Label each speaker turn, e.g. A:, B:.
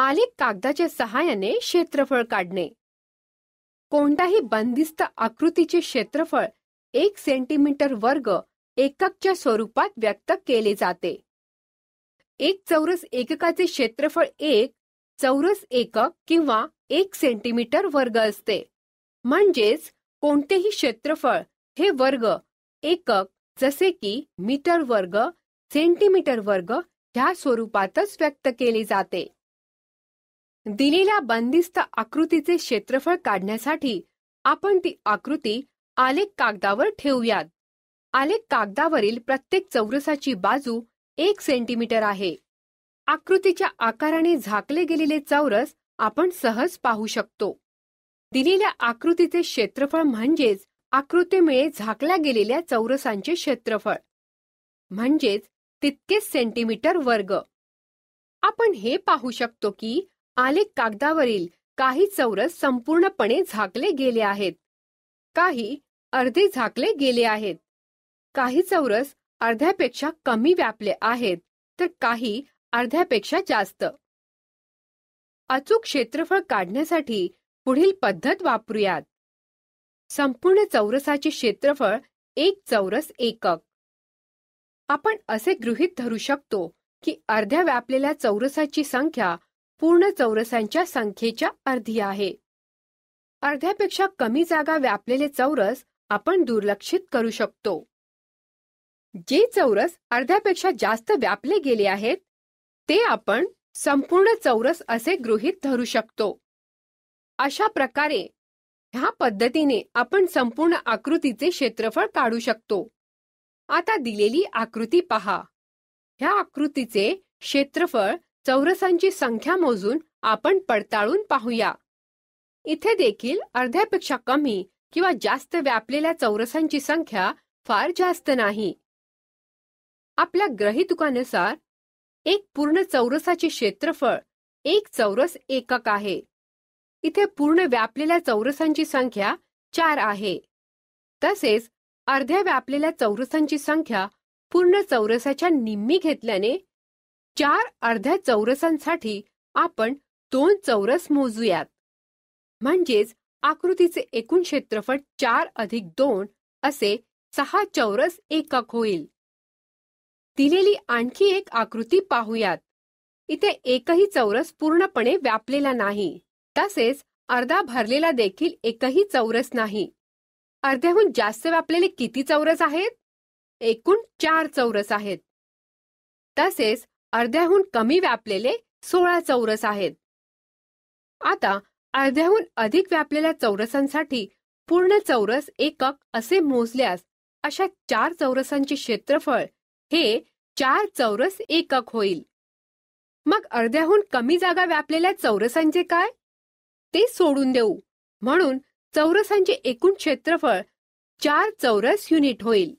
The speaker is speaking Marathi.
A: आलेख कागदाच्या सहाय्याने क्षेत्रफळ काढणे. कोणत्याही बंदिस्त आकृतीचे क्षेत्रफळ 1 सेंटीमीटर वर्ग एककच्या स्वरूपात व्यक्त केले जाते. एक चौरस एककाचे क्षेत्रफळ 1 चौरस एकक किंवा 1 सेंटीमीटर वर्ग असते. म्हणजेच कोणतेही क्षेत्रफळ हे वर्ग एकक जसे की मीटर वर्ग, सेंटीमीटर वर्ग ह्या स्वरूपातच व्यक्त केले जाते. दिलेल्या बंदिस्त आकृतीचे क्षेत्रफळ काढण्यासाठी आपण ती आकृती आलेख कागदावर ठेवूयात. आलेख कागदावरील प्रत्येक चौरसाची बाजू 1 सेंटीमीटर आहे. आकृतीच्या आकाराने झाकले गेलेले चौरस आपण सहज पाहू शकतो. दिलेल्या आकृतीचे क्षेत्रफळ म्हणजेच आकृतीमुळे झाकल्या गेलेल्या चौरसांचे क्षेत्रफळ, म्हणजेच तितकेच सेंटीमीटर वर्ग. आपण हे पाहू शकतो की आलेख कागदावरील काही चौरस संपूर्णपणे झाकले गेले आहेत, काही अर्धे झाकले गेले आहेत, काही चौरस अर्ध्यापेक्षा कमी व्यापले आहेत, तर काही अर्ध्यापेक्षा जास्त. अचूक क्षेत्रफळ काढण्यासाठी पुढील पद्धत वापरूयात. संपूर्ण चौरसाचे क्षेत्रफळ 1 चौरस एकक. आपण असे गृहीत धरू शकतो की अर्ध्या व्यापलेल्या चौरसाची संख्या पूर्ण चौरसांच्या संख्येच्या अर्धी आहे. अर्ध्यापेक्षा कमी जागा व्यापलेले चौरस आपण दुर्लक्षित करू शकतो. जे चौरस अर्ध्यापेक्षा जास्त व्यापले गेले आहेत ते आपण संपूर्ण चौरस असे गृहीत धरू शकतो. अशा प्रकारे ह्या पद्धतीने आपण संपूर्ण आकृतीचे क्षेत्रफळ काढू शकतो. आता दिलेली आकृती पहा. ह्या आकृतीचे क्षेत्रफळ चौरसांची संख्या मोजून आपण पडताळून पाहूया. इथे देखील अर्ध्यापेक्षा कमी किंवा जास्त व्यापलेल्या चौरसांची संख्या फार जास्त नाही. आपल्या गृहीतकानुसार एक पूर्ण चौरसाचे क्षेत्रफळ 1 चौरस एकक आहे. इथे पूर्ण व्यापलेल्या चौरसांची संख्या 4 आहे. तसेच अर्ध्या व्यापलेल्या चौरसांची संख्या पूर्ण चौरसाच्या निम्मी घेतल्याने 4 अर्ध्या चौरसांसाठी आपण 2 चौरस मोजूयात. म्हणजेच आकृतीचे एकूण क्षेत्रफळ 4 अधिक 2 असे 6 चौरस एकक होईल. दिलेली आणखी एक आकृती पाहूयात. इथे एकही चौरस पूर्णपणे व्यापलेला नाही. तसेच अर्धा भरलेला देखील एकही चौरस नाही. अर्ध्याहून जास्त व्यापलेले किती चौरस आहेत? एकूण 4 चौरस आहेत. तसेच अर्ध्याहून कमी व्यापलेले 16 चौरस आहेत. आता अर्ध्याहून अधिक व्यापलेल्या चौरसांसाठी पूर्ण चौरस एकक असे मोजल्यास अशा 4 चौरसांचे क्षेत्रफळ हे 4 चौरस एकक होईल. मग अर्ध्याहून कमी जागा व्यापलेल्या चौरसांचे काय? ते सोडून देऊ. म्हणून चौरसांचे एकूण क्षेत्रफळ 4 चौरस युनिट होईल.